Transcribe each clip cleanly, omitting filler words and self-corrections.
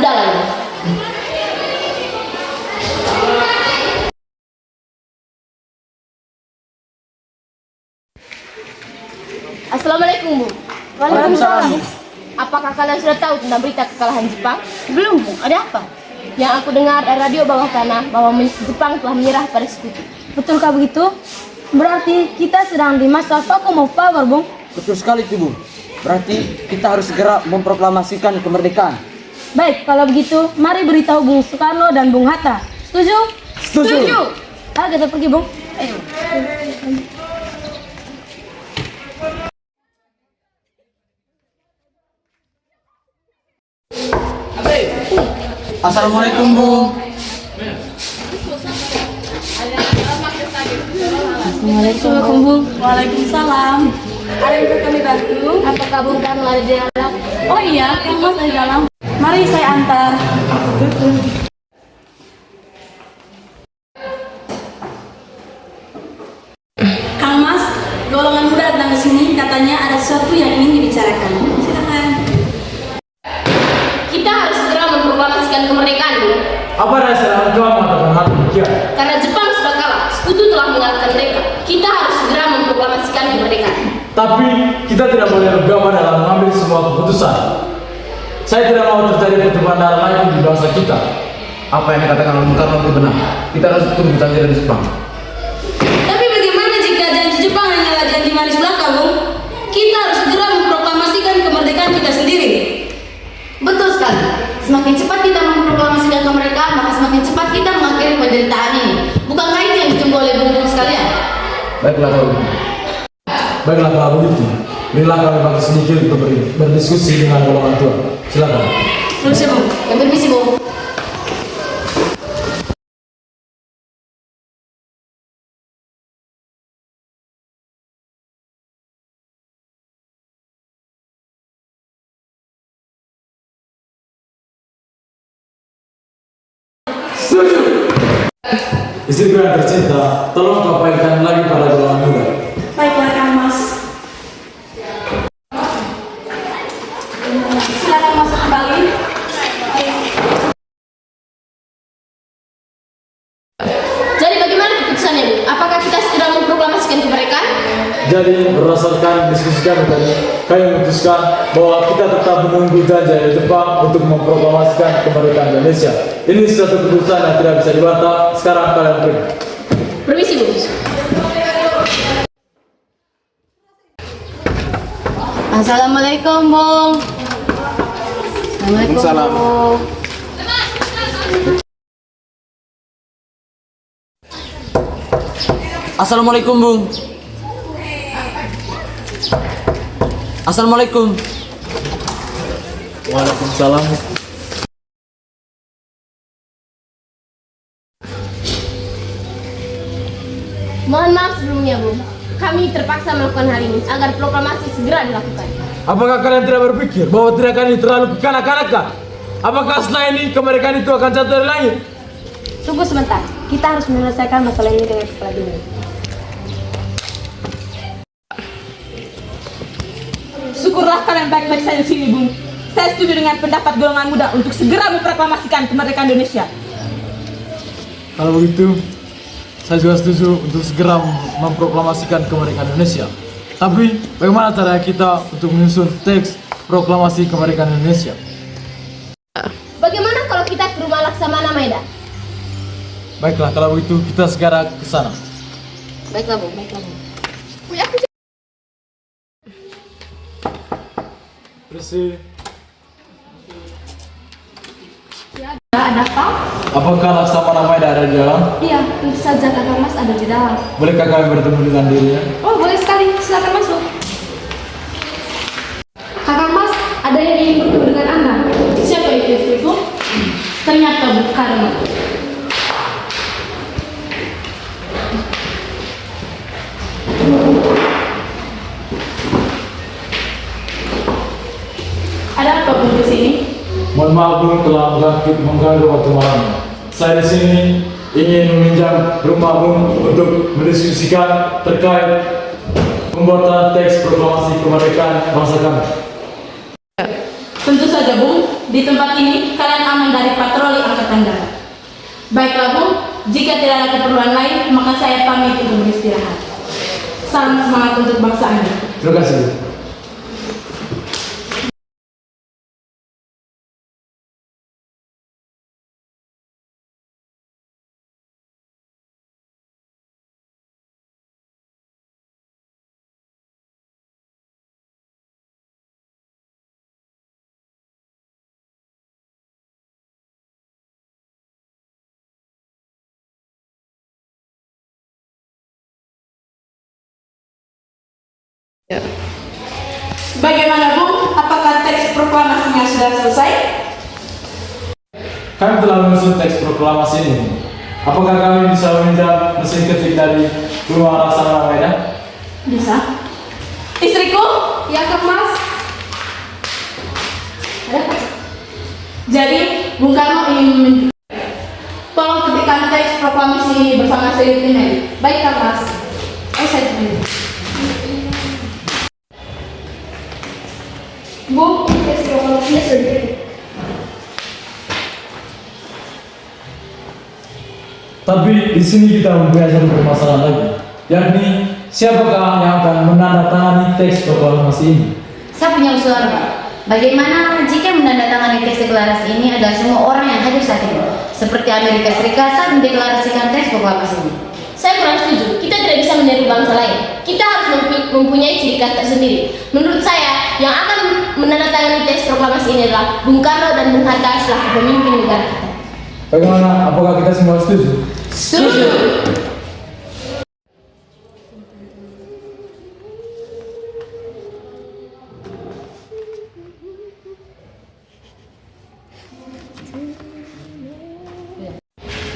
muda lagi. Assalamualaikum, Bu. Waalaikumsalam. Apakah kalian sudah tahu tentang berita kekalahan Jepang? Belum, Bu. Ada apa? Yang aku dengar dari radio bawah tanah bahwa Jepang telah menyerah pada Sekutu. Betulkah begitu? Berarti kita sedang di masa vacuum of power, Bung. Betul sekali itu, Bu. Berarti kita harus segera memproklamasikan kemerdekaan. Baik, kalau begitu, mari beritahu Bung Soekarno dan Bung Hatta. Setuju? Setuju. Ayo kita pergi, Bung. Ayo. Assalamualaikum, Bu. Assalamualaikum, Bung. Waalaikumsalam. Ada yang bisa kami bantu? Apakah Bung Karno ada di dalam? Oh iya, Kang Mas ada di dalam. Mari saya antar. Kang Mas, golongan muda datang ke sini, katanya ada sesuatu yang ingin dibicarakan. Silakan. Kita harus segera memproklamasikan kemerdekaan, Bu. Apa dasar Anda mengatakan hal demikian? Karena Jepang sudah kalah, Sekutu telah mengalahkan mereka. Kita harus segera memproklamasikan kemerdekaan. Tapi kita tidak boleh gegabah dalam mengambil sebuah keputusan. Saya tidak mau terjadi pertumpahan darah lagi di bangsa kita. Apa yang dikatakan oleh Bung Karno itu benar. Kita harus tunggu janji dari Jepang. Tapi bagaimana jika janji Jepang hanyalah janji manis belaka, Bung? Kita harus segera memproklamasikan kemerdekaan kita sendiri. Betul sekali. Semakin cepat kita memproklamasikan kemerdekaan, maka semakin cepat kita mengakhiri penderitaan ini. Bukankah itu yang ditunggu oleh bung-bung sekalian? Baiklah kalau begitu. Baiklah kalau begitu, berilah kami waktu sedikit untuk berdiskusi dengan golongan tua. Silakan. Permisi, Bung. Kami permisi, Bung. Istriku yang tercinta, tolong kau painkan lagi pada golongan muda. Baiklah, Kang Mas. Silakan masuk kembali. Jadi bagaimana keputusannya, Bu? Apakah kita segera memproklamasikan kemerdekaan? Jadi berdasarkan diskusi kami tadi, kami memutuskan bahwa kita tetap menunggu janji dari Jepang untuk memproklamasikan kemerdekaan Indonesia. Ini suatu keputusan yang tidak bisa dibantah. Sekarang kalian pergi. Permisi, Bu. Assalamualaikum, Bung. Waalaikumsalam. Bung. Assalamualaikum, Bung. Assalamualaikum. Waalaikumsalam. Mohon maaf sebelumnya, Bu. Kami terpaksa melakukan hal ini agar proklamasi segera dilakukan. Apakah kalian tidak berpikir bahwa tindakan ini terlalu kekanak-kanakan? Apakah setelah ini kemerdekaan itu akan jatuh dari langit? Tunggu sebentar. Kita harus menyelesaikan masalah ini dengan kepala dingin. Syukurlah kalian baik-baik saja di sini, Bung. Saya setuju dengan pendapat golongan muda untuk segera memproklamasikan kemerdekaan Indonesia. Kalau begitu, saya juga setuju untuk segera memproklamasikan kemerdekaan Indonesia. Tapi, bagaimana cara kita untuk menyusun teks proklamasi kemerdekaan Indonesia? Bagaimana kalau kita ke rumah Laksamana Maeda? Baiklah, kalau begitu kita segera ke sana. Baiklah, Bu. Baiklah, Bu. Permisi. Ada apa? Apakah Laksamana Maeda ada di dalam? Iya, tentu saja Kakak Mas ada di dalam. Bolehkah kami bertemu dengan dirinya? Oh, boleh sekali. Silakan masuk. Kakak Mas, ada yang ingin bertemu dengan Anda. Siapa itu, istriku? Ternyata bukan. Ada apa Bung di sini? Mohon maaf, Bung, telah mengganggu waktu malam. Saya di sini ingin meminjam rumah Bung untuk mendiskusikan terkait pembuatan teks proklamasi kemerdekaan bangsa kami. Tentu saja Bung, di tempat ini kalian aman dari patroli angkatan darat. Baiklah Bu, jika tidak ada keperluan lain, maka saya pamit untuk beristirahat. Salam semangat untuk bangsa Anda. Terima kasih, Bu. Bagaimana Bu? Apakah teks proklamasinya sudah selesai? Kami telah menyusun teks proklamasi ini. Apakah kami bisa meminta mesin ketik dari rumah Laksana Medan? Bisa. Istriku? Ya Kang Mas. Ada apa? Jadi, Bung Karno ingin tolong ketikkan teks proklamasi ini bersama saya ini. Baik Kang Mas. Saya terima. Bu, teks proklamasinya sudah dikirim. Tapi di sini kita mempunyai satu permasalahan lagi, yakni siapakah yang akan menandatangani teks proklamasi ini? Saya punya usulan Pak. Bagaimana jika menandatangani teks deklarasi ini adalah semua orang yang hadir saat ini, seperti Amerika Serikat saat mendeklarasikan teks proklamasi ini? Saya kurang setuju. Kita tidak bisa meniru bangsa lain. Kita harus mempunyai ciri khas tersendiri. Menurut saya, yang akan menandatangani teks proklamasi ini adalah Bung Karno dan Bung Hatta selaku pemimpin negara kita. Bagaimana? Apakah kita semua setuju? Setuju.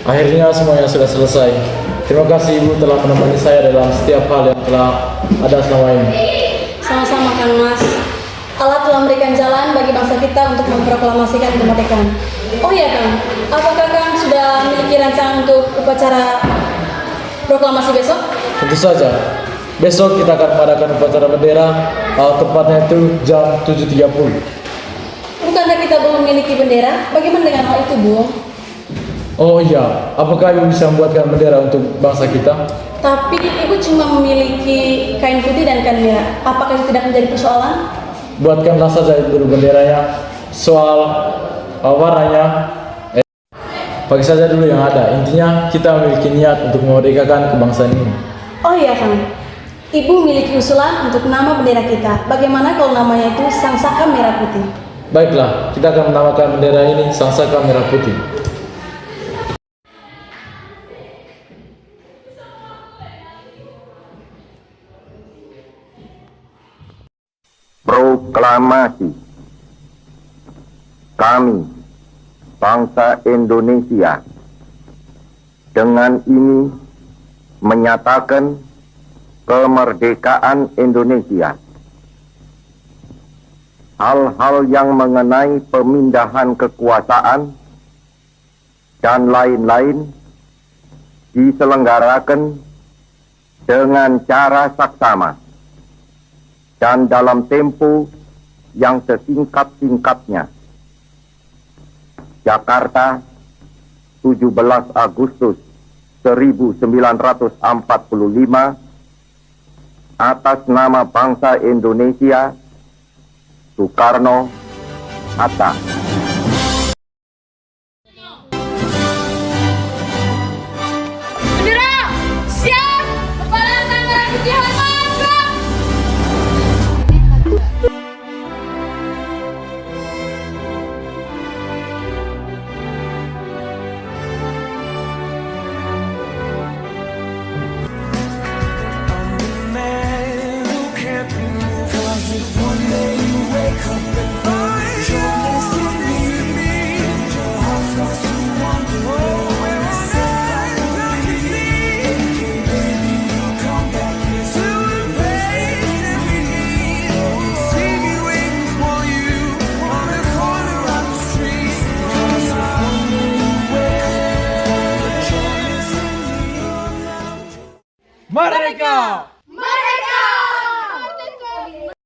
Akhirnya semuanya sudah selesai. Terima kasih Ibu telah menemani saya dalam setiap hal yang telah ada selama ini. Sama-sama Kang Mas. Allah telah memberikan jalan bagi bangsa kita untuk memproklamasikan kemerdekaan. Oh iya Kang, apakah Kang sudah memiliki rancangan untuk upacara proklamasi besok? Tentu saja. Besok kita akan mengadakan upacara bendera, tepatnya itu jam 7.30. Bukankah kita belum memiliki bendera? Bagaimana dengan hal itu, Bu? Oh iya, apakah Ibu bisa membuatkan bendera untuk bangsa kita? Tapi Ibu cuma memiliki kain putih dan kain merah. Apakah itu tidak menjadi persoalan? Buatkanlah saja dulu benderanya. Soal warnanya, pakai saja dulu yang ada. Intinya kita memiliki niat untuk memerdekakan kebangsaan ini. Oh iya Kang, Ibu memiliki usulan untuk nama bendera kita. Bagaimana kalau namanya itu Sangsaka Merah Putih? Baiklah, kita akan menamakan bendera ini Sangsaka Merah Putih. Proklamasi. Kami, bangsa Indonesia, dengan ini menyatakan kemerdekaan Indonesia. Hal-hal yang mengenai pemindahan kekuasaan dan lain-lain diselenggarakan dengan cara saksama dan dalam tempo yang sesingkat-singkatnya. Jakarta, 17 Agustus 1945, atas nama bangsa Indonesia, Soekarno Hatta. Bendera, siap! Kepala Sang Merah Putih hormat! Merdeka!